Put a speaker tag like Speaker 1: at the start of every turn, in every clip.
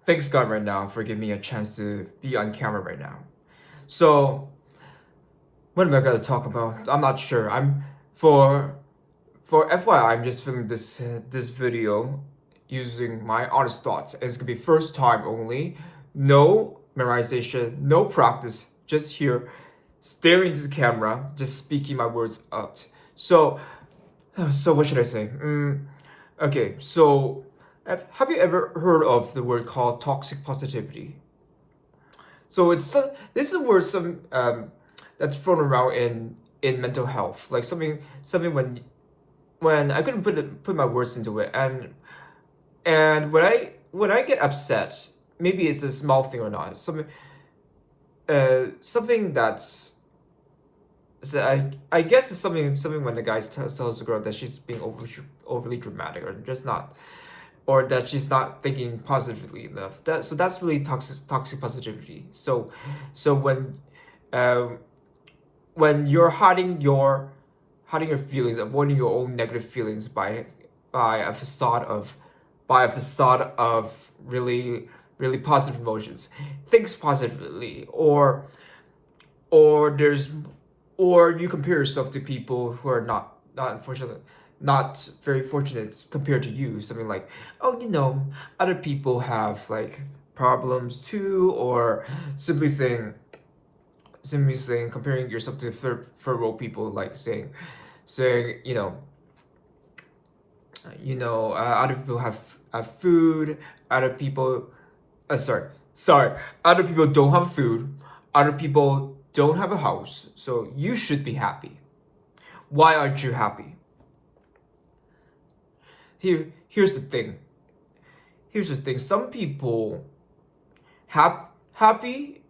Speaker 1: thanks God right now for giving me a chance to be on camera right now. So, what am I gonna talk about? I'm not sure. For for FYI, I'm just filming this video using my honest thoughts. It's gonna be first time only, no memorization, no practice. Just here, staring into the camera, just speaking my words out. So what should I say? Okay, so have you ever heard of the word called toxic positivity? So this is a word that's thrown around in mental health, like something when I couldn't put my words into it, and when I get upset, maybe it's a small thing or not, something that's so I guess it's something when the guy tells the girl that she's being overly dramatic or just not or that she's not thinking positively enough. That's really toxic positivity. So uh, when you're hiding your feelings, avoiding your own negative feelings by a facade of really positive emotions, thinks positively, or there's or you compare yourself to people who are not unfortunately not very fortunate compared to you, something like, oh, other people have like problems too, or simply saying comparing yourself to third world people, like saying other people have food, other people sorry, other people don't have food, other people don't have a house, so you should be happy. Why aren't you happy? Here's the thing. Some people happy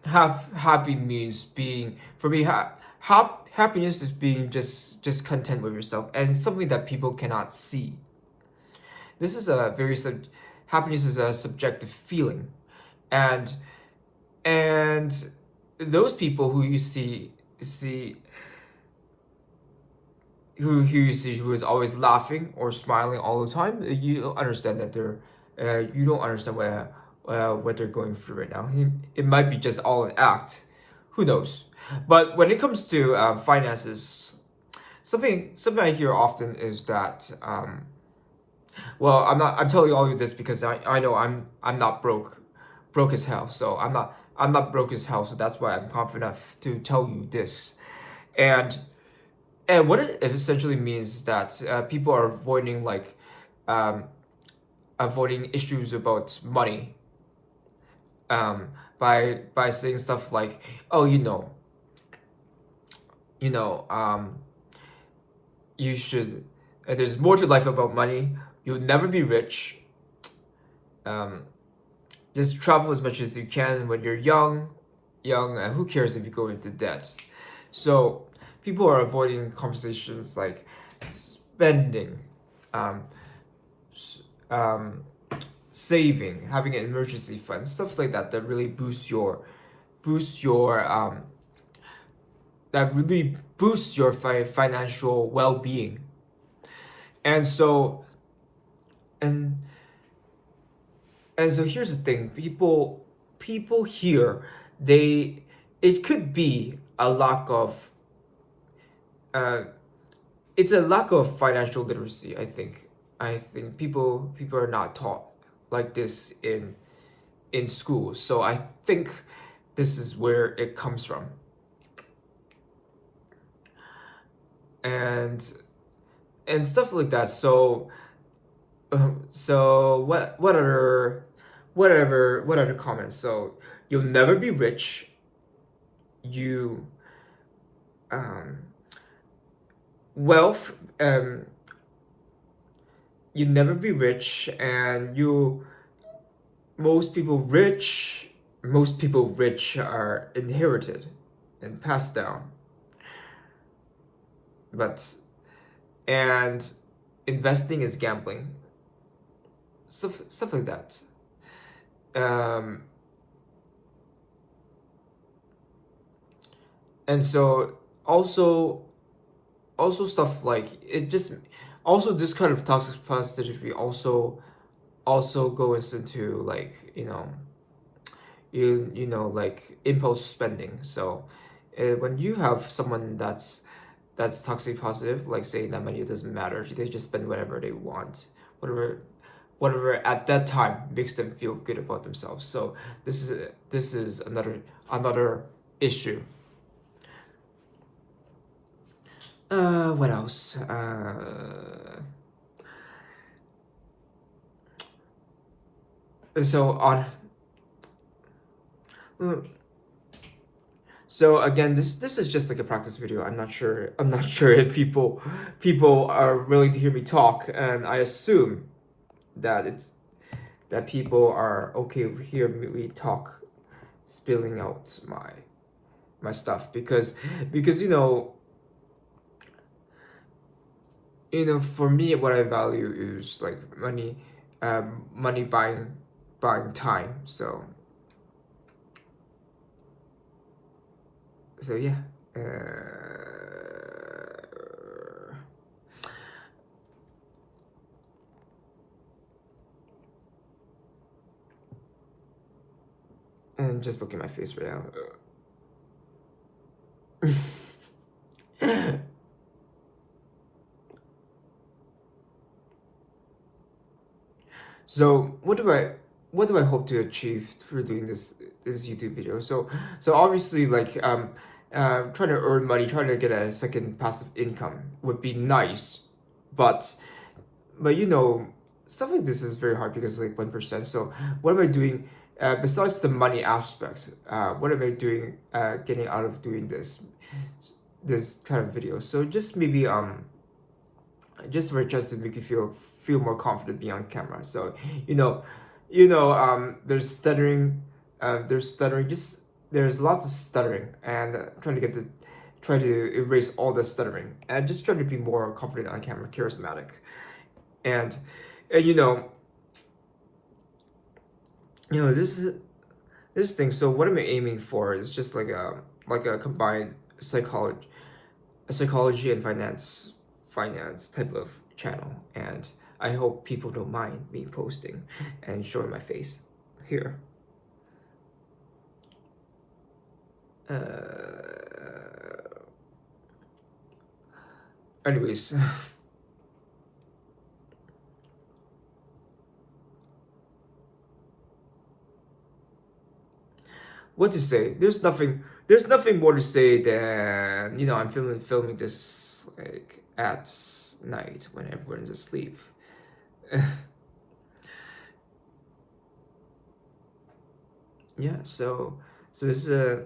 Speaker 1: happy means being, for me, happiness is being just content with yourself and something that people cannot see. This is a very happiness is a subjective feeling, and and those people who you see who you see who is always laughing or smiling all the time, you don't understand that you don't understand what they're going through right now. It might be just all an act, who knows. But when it comes to finances, something I hear often is that well, I'm telling all of this because I know I'm not broke as hell. So I'm not broke as hell. So that's why I'm confident enough to tell you this. And and what it essentially means is that people are um, avoiding issues about money, by saying stuff like, oh, you know, you should. There's more to life about money. You'll never be rich. Um, just travel as much as you can when you're young, and who cares if you go into debt? So people are avoiding conversations like spending, um, um, saving, having an emergency fund, stuff like that really boosts your that really boosts your financial well being. And so and and so here's the thing, people here, they it could be a lack of uh, it's a lack of financial literacy. I think people are not taught like this in school. So I think this is where it comes from. and and stuff like that. So what other comments? So you'll never be rich. You um wealth you never be rich, and you most people rich are inherited and passed down. But and investing is gambling, stuff like that. um and so also stuff like it just also this kind of toxic positivity also also goes into like like impulse spending. So when you have someone that's toxic positive, like saying that money doesn't matter, they just spend whatever they want, whatever at that time makes them feel good about themselves. So this is another issue. What else? So on. mm, So again, this is just like a practice video. I'm not sure if people are willing to hear me talk, and I assume that people are okay with hearing me talk, spilling out my stuff, because for me, what I value is like money, money buying time. So yeah. And just look at my face right now. So what do I hope to achieve through doing this YouTube video? So obviously, like trying to earn money, trying to get a second passive income would be nice, but stuff like this is very hard because like 1%. So what am I doing besides the money aspect? What am I doing? Getting out of doing this kind of video? So just maybe just for just to make you feel more confident being on camera. So you know there's stuttering, just there's lots of stuttering, and try to erase all the stuttering and just try to be more confident on camera, charismatic, and and this thing. So what am I aiming for is just like a combined psychology and finance type of channel, and I hope people don't mind me posting and showing my face here. Anyways. What to say? There's nothing more to say than I'm filming this like at night when everyone's asleep. Yeah, so this is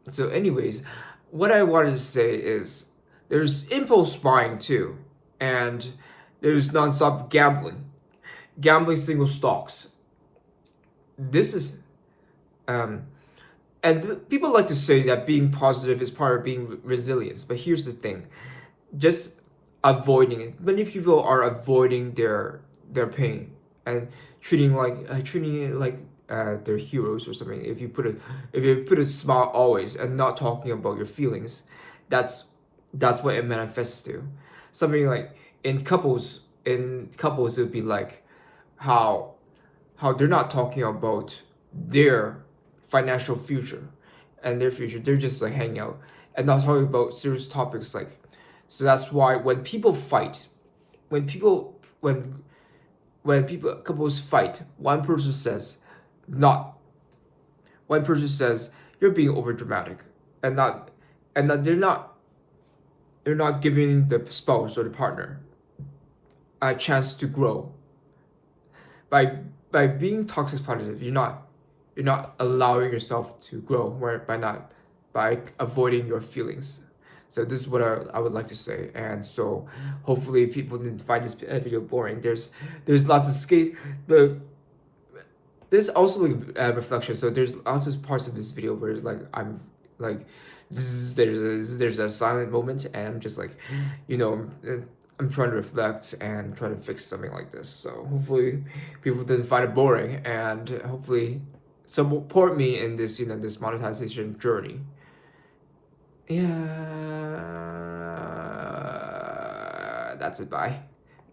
Speaker 1: so anyways, what I wanted to say is there's impulse buying too, and there's nonstop gambling single stocks. This is um and people like to say that being positive is part of being resilience, but here's the thing: just avoiding it. Many people are avoiding their pain and treating it like they're heroes or something. If you put a smile always and not talking about your feelings, that's what it manifests to. Something like in couples it would be like how they're not talking about their financial future and their future. They're just like hanging out and not talking about serious topics like. So that's why when people fight, when people couples fight, not one person says you're being over dramatic, and not and that they're not giving the spouse or the partner a chance to grow by being toxic positive. You're not allowing yourself to grow where by avoiding your feelings. So this is what I would like to say, and so hopefully people didn't find this video boring. There's lots of skate the there's also like reflection. So there's lots of parts of this video where it's like I'm like there's a silent moment, and I'm just like I'm trying to reflect and try to fix something like this. So hopefully people didn't find it boring, and hopefully support me in this this monetization journey. Yeah, that's it. Bye.